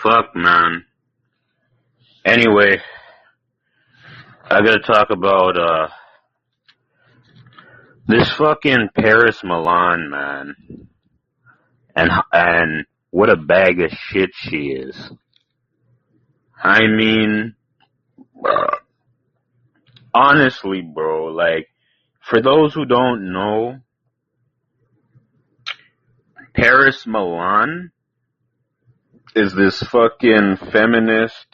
Fuck, man. Anyway, I gotta talk about, this fucking Paris Milan, man. And what a bag of shit she is. I mean, honestly, bro, like, for those who don't know, Paris Milan is this fucking feminist,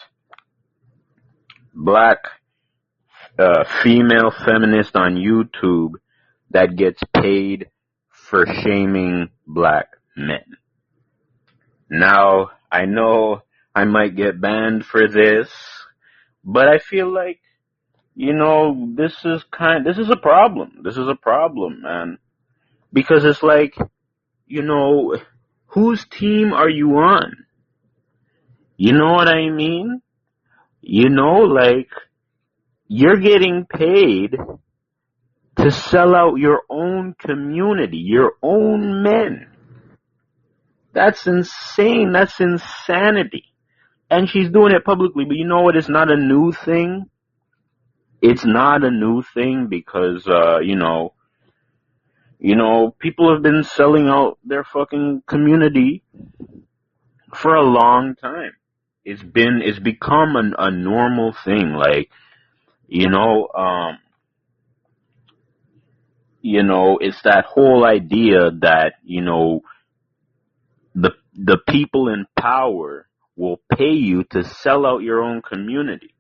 black, female feminist on YouTube that gets paid for shaming black men. Now, I know I might get banned for this, but I feel like, this is a problem. This is a problem, man. Because it's like, whose team are you on? You know what I mean? Like, you're getting paid to sell out your own community, your own men. That's insane. That's insanity. And she's doing it publicly, but you know what? It's not a new thing. It's not a new thing because, people have been selling out their fucking community for a long time. It's become a normal thing. Like, it's that whole idea that, the people in power will pay you to sell out your own community.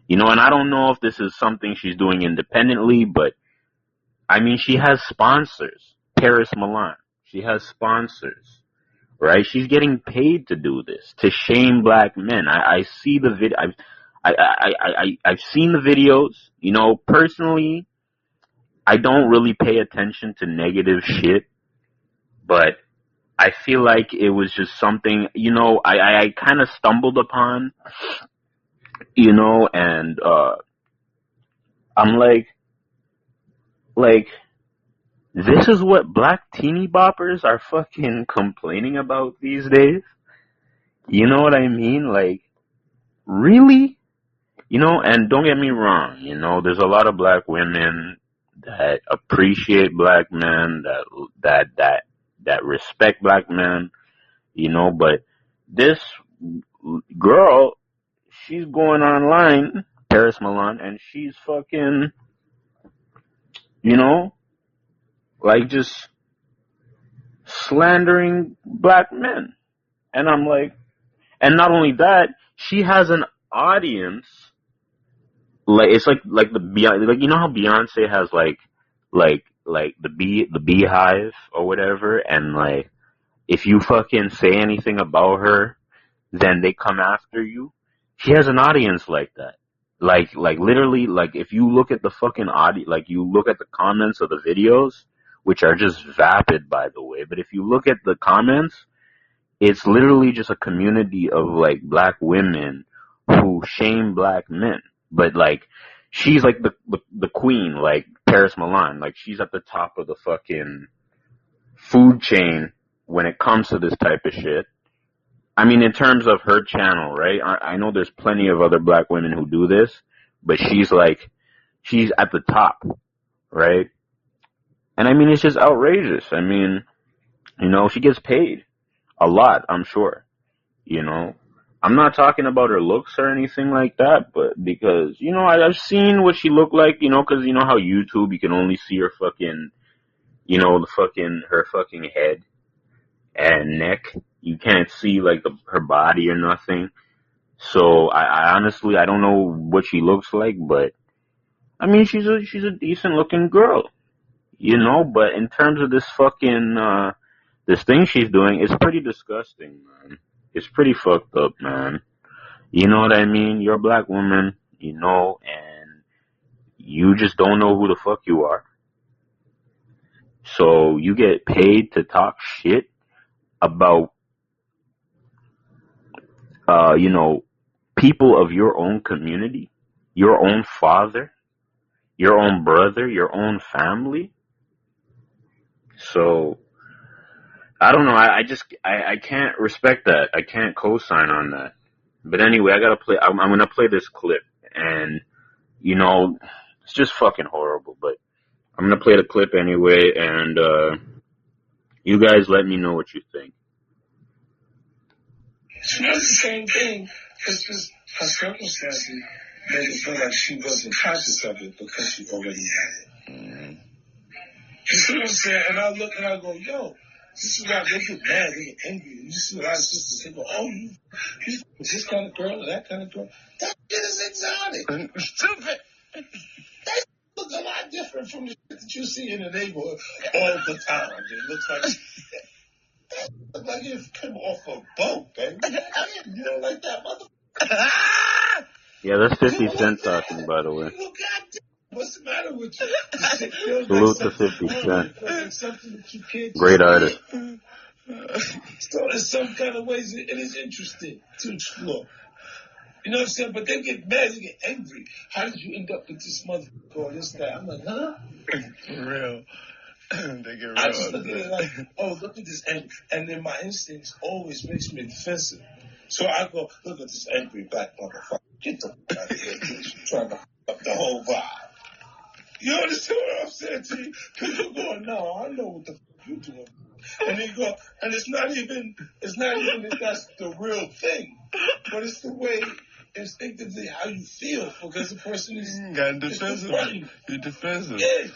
And I don't know if this is something she's doing independently, but I mean, she has sponsors. Paris Milan. She has sponsors, right? She's getting paid to do this, to shame black men. I see the vid. I've seen the videos. Personally, I don't really pay attention to negative shit, but I feel like it was just something, I kind of stumbled upon, and I'm like, this is what black teeny boppers are fucking complaining about these days? You know what I mean? Like, really? And don't get me wrong, there's a lot of black women that appreciate black men, that respect black men, but this girl, she's going online, Paris Milan, and she's fucking, like, just slandering black men. And I'm like, and not only that, she has an audience, like, it's like the Beyonce, like, how Beyonce has like the beehive or whatever, and like, if you fucking say anything about her, then they come after you. She has an audience like that. Like literally, like, if you look at the fucking audio, like, you look at the comments of the videos, which are just vapid, by the way, but if you look at the comments, it's literally just a community of, like, black women who shame black men. But, like, she's like the queen, like Paris Milan. Like, she's at the top of the fucking food chain when it comes to this type of shit. I mean, in terms of her channel, right? I know there's plenty of other black women who do this, but she's at the top, right? And I mean, it's just outrageous. I mean, she gets paid a lot, I'm sure. I'm not talking about her looks or anything like that, but because, I've seen what she looked like, because how YouTube, you can only see her fucking, her fucking head and neck. You can't see, like, her body or nothing. So I honestly, I don't know what she looks like, but I mean, she's a decent looking girl, but in terms of this fucking, this thing she's doing, it's pretty disgusting, man. It's pretty fucked up, man. You know what I mean? You're a black woman, and you just don't know who the fuck you are. So you get paid to talk shit about, people of your own community, your own father, your own brother, your own family. So, I don't know. I can't respect that. I can't co-sign on that. But anyway, I gotta play. I'm gonna play this clip, and you know, it's just fucking horrible. But I'm gonna play the clip anyway, and you guys let me know what you think. She was the same thing. It's just her circumstances made it feel like she wasn't conscious of it because she already had it. Mm-hmm. You see what I'm saying? And I look and I go, yo, this is why they get mad, they get angry. And you see a lot of sisters, they go, oh, you this kind of girl or that kind of girl. That shit is exotic. Stupid. That look a lot different from the shit that you see in the neighborhood all the time. It looks like look like it came off a boat, baby. You don't like that motherfucker? Yeah, that's 50 Cent talking, by the way. What's the matter with you? Salute to 50 Cent. Great artist. So in some kind of ways, it is interesting to explore. You know what I'm saying? But they get mad, they get angry. How did you end up with this motherfucker or this guy? I'm like, huh? For real. They get real. I just look at it like, oh, look at this angry. And then my instincts always makes me defensive. So I go, look at this angry black motherfucker. Get the fuck out of here, bitch. You're trying to fuck up the whole vibe. You understand what I'm saying to you? Because you're going, no, I know what the fuck you're doing. And they go, and it's not even that that's the real thing, but it's the way instinctively how you feel because the person is defensive. You're defensive. Yeah.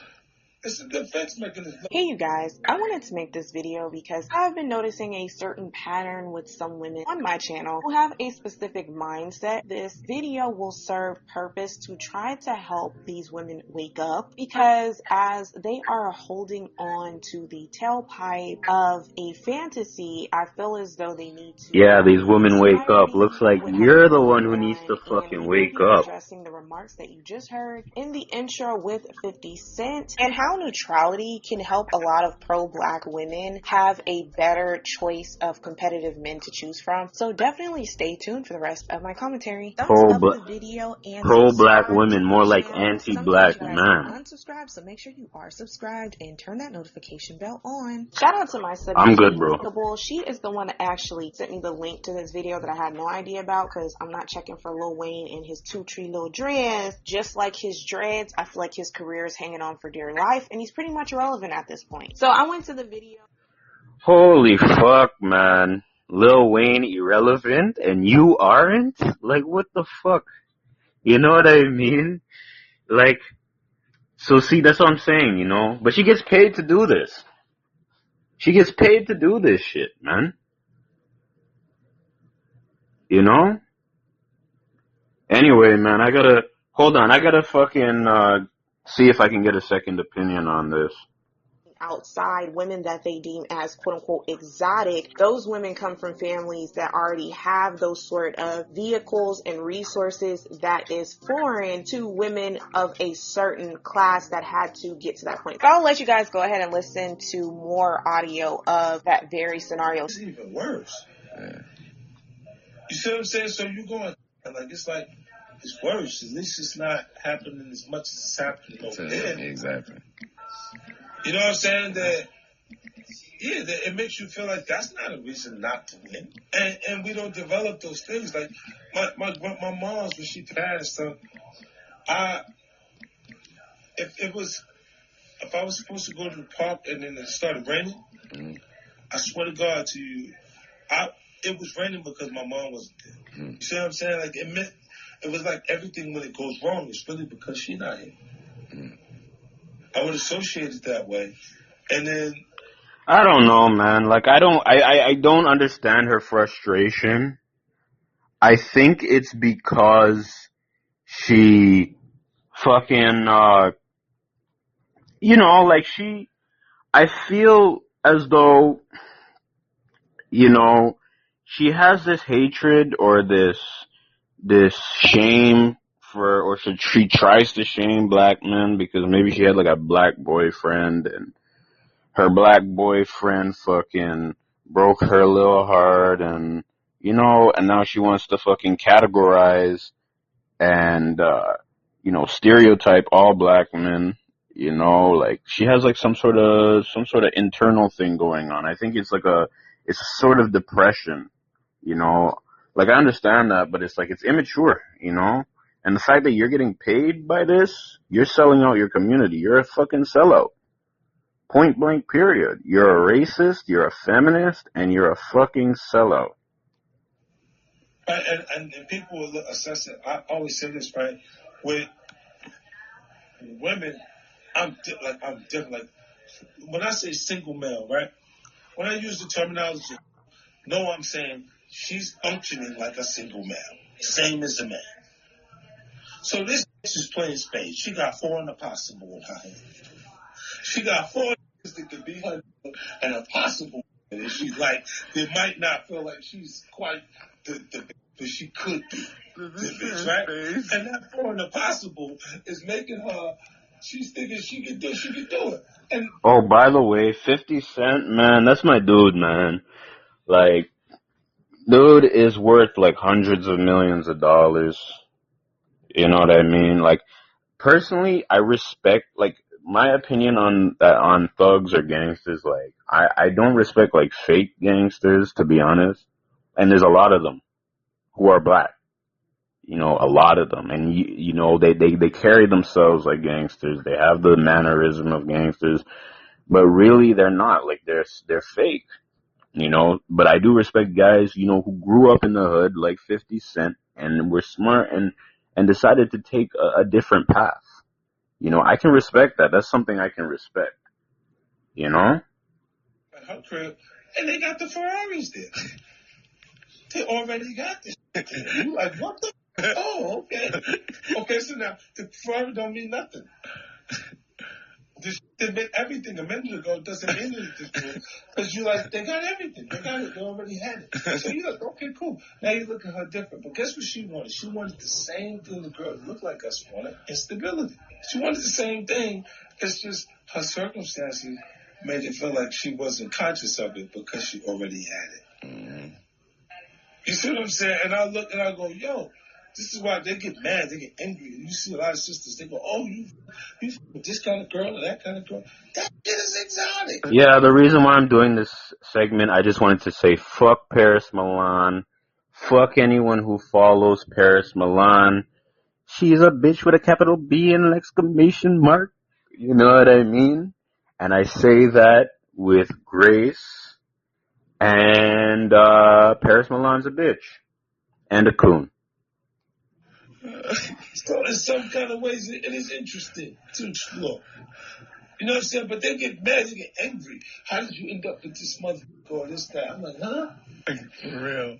It's a defense mechanism. Hey you guys, I wanted to make this video because I've been noticing a certain pattern with some women on my channel who have a specific mindset. This video will serve purpose to try to help these women wake up because as they are holding on to the tailpipe of a fantasy, I feel as though they need to... Yeah, these women wake up. Looks like you're the one who needs to fucking wake up. Addressing the remarks that you just heard in the intro with 50 Cent and how neutrality can help a lot of pro-black women have a better choice of competitive men to choose from. So definitely stay tuned for the rest of my commentary. Thumbs up the video and pro-black women, more like anti-black men. Unsubscribe, so make sure you are subscribed and turn that notification bell on. Shout out to my sibling. I'm good, bro. She is the one that actually sent me the link to this video that I had no idea about because I'm not checking for Lil Wayne and his 2 tree little dreads. Just like his dreads, I feel like his career is hanging on for dear life. And he's pretty much irrelevant at this point. So I went to the video. Holy fuck, man. Lil Wayne irrelevant and you aren't? Like, what the fuck? You know what I mean? Like, so see, that's what I'm saying, you know? But she gets paid to do this. She gets paid to do this shit, man. You know? Anyway, man, I gotta fucking, see if I can get a second opinion on this. Outside women that they deem as quote unquote exotic, those women come from families that already have those sort of vehicles and resources that is foreign to women of a certain class that had to get to that point. So I'll let you guys go ahead and listen to more audio of that very scenario. It's even worse. Yeah. You see what I'm saying? So you're going like it's worse. At least it's not happening as much as it's happening over there. Exactly. You know what I'm saying? That it makes you feel like that's not a reason not to win. And we don't develop those things. Like my mom's when she passed, if I was supposed to go to the park and then it started raining, I swear to God to you, it was raining because my mom wasn't there. You see what I'm saying? Like it was like everything when it goes wrong, it's really because she's not here. I would associate it that way. And then I don't know, man. Like I don't understand her frustration. I think it's because she fucking you know, like I feel as though, you know, she has this hatred or this shame or she tries to shame black men because maybe she had like a black boyfriend and her black boyfriend fucking broke her little heart and, you know, and now she wants to fucking categorize and, you know, stereotype all black men, You know, like she has like some sort of internal thing going on. I think it's a sort of depression, you know. Like I understand that, but it's like it's immature, you know. And the fact that you're getting paid by this, you're selling out your community. You're a fucking sellout. Point blank period. You're a racist, you're a feminist, and you're a fucking sellout. And people will assess it. I always say this, right? With women, I'm different. Like when I say single male, right? When I use the terminology, no, I'm saying she's functioning like a single male, same as a man. So this bitch is playing spades. She got four in the possible in her hand. She got four niggas that could be her and a possible. And she's like, they might not feel like she's quite the but she could be the bitch, right? And that four in the possible is making her. She's thinking she can do it. And Oh, by the way, 50 Cent, man, that's my dude, man. Like, dude is worth like hundreds of millions of dollars. You know what I mean? Like, personally, I respect, like, my opinion on that, on thugs or gangsters, like, I don't respect, like, fake gangsters, to be honest. And there's a lot of them who are black. You know, a lot of them. And, you know, they carry themselves like gangsters. They have the mannerism of gangsters. But really, they're not. Like, they're fake. You know, but I do respect guys, you know, who grew up in the hood like 50 Cent and were smart and decided to take a different path. You know, I can respect that. That's something I can respect. You know? at her crib, and they got the Ferraris there. They already got this. You like what the? Oh, okay. Okay, so now the Ferrari don't mean nothing. This they meant everything a minute ago doesn't mean anything because you like they got everything. They got it. They already had it. So you like, okay, cool. Now you look at her different. But guess what she wanted? She wanted the same thing the girl that looked like us wanted: instability. She wanted the same thing. It's just her circumstances made it feel like she wasn't conscious of it because she already had it. Mm-hmm. You see what I'm saying? And I look and I go, yo, this is why they get mad, they get angry. And you see a lot of sisters, they go, oh, you with this kind of girl or that kind of girl. That shit is exotic. Yeah, the reason why I'm doing this segment, I just wanted to say fuck Paris Milan. Fuck anyone who follows Paris Milan. She's a bitch with a capital B and an exclamation mark. You know what I mean? And I say that with grace. And Paris Milan's a bitch. And a coon. So in some kind of ways, it is interesting to explore. You know what I'm saying? But they get mad, they get angry. How did you end up with this motherfucker or this guy? I'm like, huh? For real.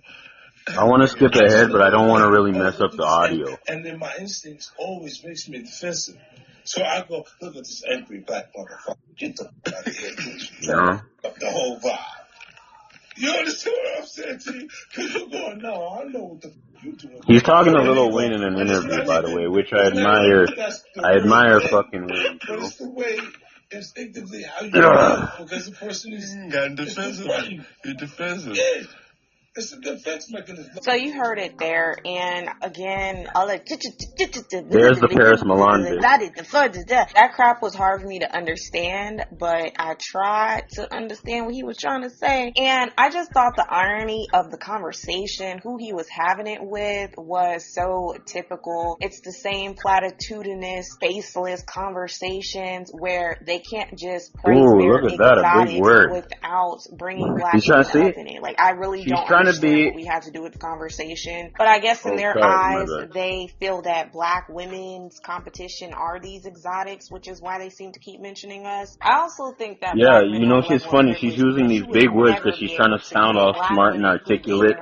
I want to skip ahead, but I don't want to really mess up the audio. And then my instincts always makes me defensive. So I go, look at this angry black motherfucker. Get the fuck out of here, bitch. Yeah. The whole vibe. You understand what I'm saying to you? Because you're going, no, I know what the fuck you doing. He's talking to Lil Wayne in an interview, by the way, which I admire. I admire fucking Wayne, but too. it's the way instinctively how you feel because the person is got defensive. You're defensive. Yeah. It's a defense mechanism. So you heard it there, and again, all like There's the Paris Milan bitch. that crap was hard for me to understand, but I tried to understand what he was trying to say, and I just thought the irony of the conversation, who he was having it with, was so typical. It's the same platitudinous, faceless conversations where they can't just praise their exotics without bringing black men up in it. Like, I really don't understand what we have to do with the conversation. But I guess in their eyes, they feel that black women's competition are these exotics, which is why they seem to keep mentioning us. I also think that you know, she's funny. She's using these big words because she's trying to sound all smart and articulate.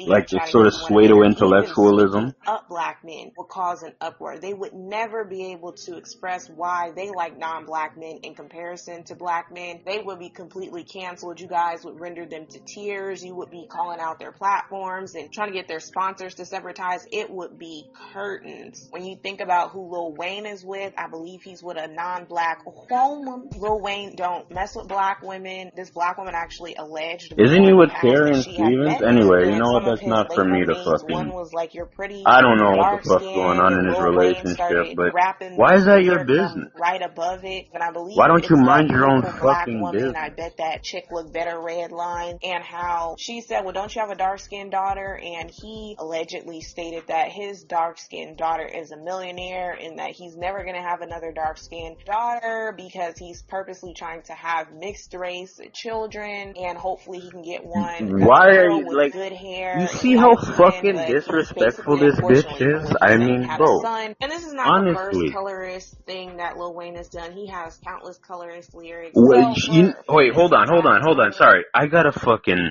Like this sort of pseudo-intellectualism. Up black men would cause an uproar. They would never be able to express why they like non-black men in comparison to black men. They would be completely canceled. You guys would render them to tears. You would be calling out their platforms and trying to get their sponsors to sever ties, it would be curtains. When you think about who Lil Wayne is with, I believe he's with a non-black woman. Lil Wayne don't mess with black women. This black woman actually alleged Isn't he in the with past that Karen she had Stevens? met him, Anyway, you and know what? some of That's his not for label me to names, one fucking. was like, you're pretty I don't know what the dark fuck's going skinned, on and in his Lil Wayne relationship, started but rapping why is the that your lyric business? right above it, and I Why believe don't you it's mind your own beautiful black fucking woman, I business? bet that chick look better red line, and how she said, well, don't you have a dark skinned daughter? And he allegedly stated that his dark skinned daughter is a millionaire and that he's never gonna have another dark skinned daughter because he's purposely trying to have mixed race children, and hopefully he can get one that's Why a are girl you with like? good You hair and see how light skin, fucking but he's disrespectful basically, this bitch unfortunately, from is? what he I said, mean, had a bro, son. And this is not the first honestly. colorist thing that Lil Wayne has done. He has countless colorist lyrics. Wait, So for wait, hold on. desensitizing. Sorry, I gotta fucking,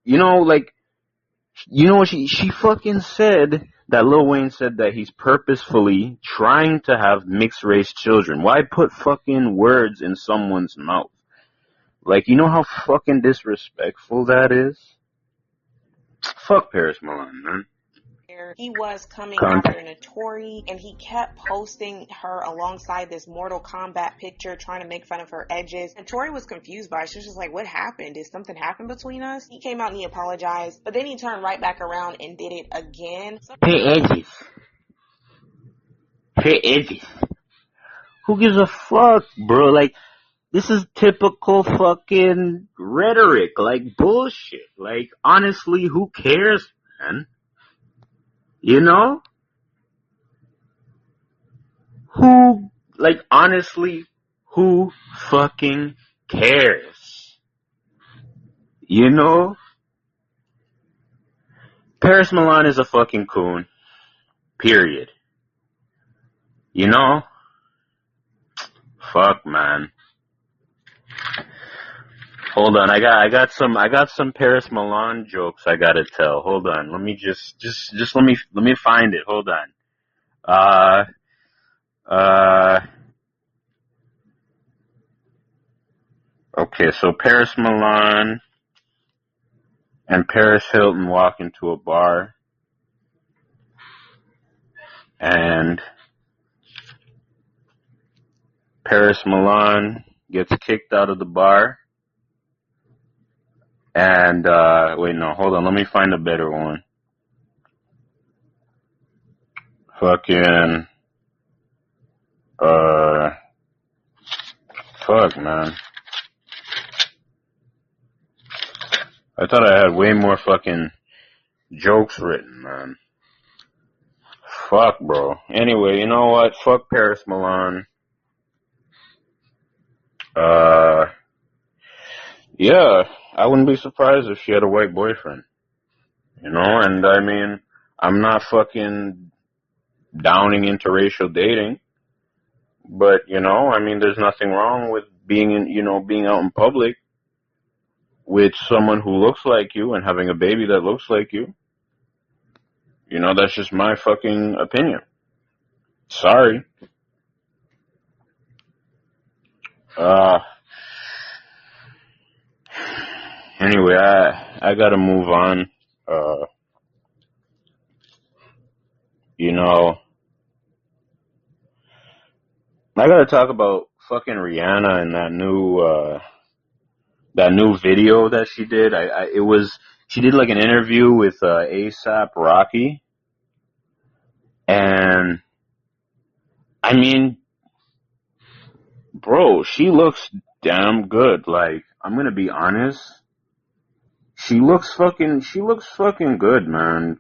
you know, like, you know what she fucking said that Lil Wayne said that he's purposefully trying to have mixed race children. Why put fucking words in someone's mouth? Like, you know how fucking disrespectful that is? Fuck Paris Milan, man. He was coming Cunt. after Notori, and he kept posting her alongside this Mortal Kombat picture, trying to make fun of her edges. Notori was confused by it. She was just like, what happened? Did something happen between us? He came out and he apologized, but then he turned right back around and did it again. Her edges. Her edges. Who gives a fuck, bro? Like, this is typical fucking rhetoric. Like, bullshit. Like, honestly, who cares, man? You know? Who, like, honestly, who fucking cares? You know? Paris Milan is a fucking coon. Period. You know? Fuck, man. Hold on, I got some Paris Milan jokes I gotta tell. Hold on, let me let me find it. Hold on. Uh, okay, so Paris Milan and Paris Hilton walk into a bar, and Paris Milan gets kicked out of the bar, and, wait, no, hold on, let me find a better one. Fucking, fuck, man. I thought I had way more fucking jokes written, man. Fuck, bro. Anyway, you know what? Fuck Paris Milan. Yeah, I wouldn't be surprised if she had a white boyfriend. You know, and I mean, I'm not fucking downing interracial dating, but, you know, I mean, there's nothing wrong with being out in public with someone who looks like you and having a baby that looks like you. You know, that's just my fucking opinion. Sorry. Anyway, I gotta move on. You know, I gotta talk about fucking Rihanna and that new video that she did. She did like an interview with, ASAP Rocky. And, I mean, bro, she looks damn good. Like, I'm gonna be honest. She looks fucking good, man.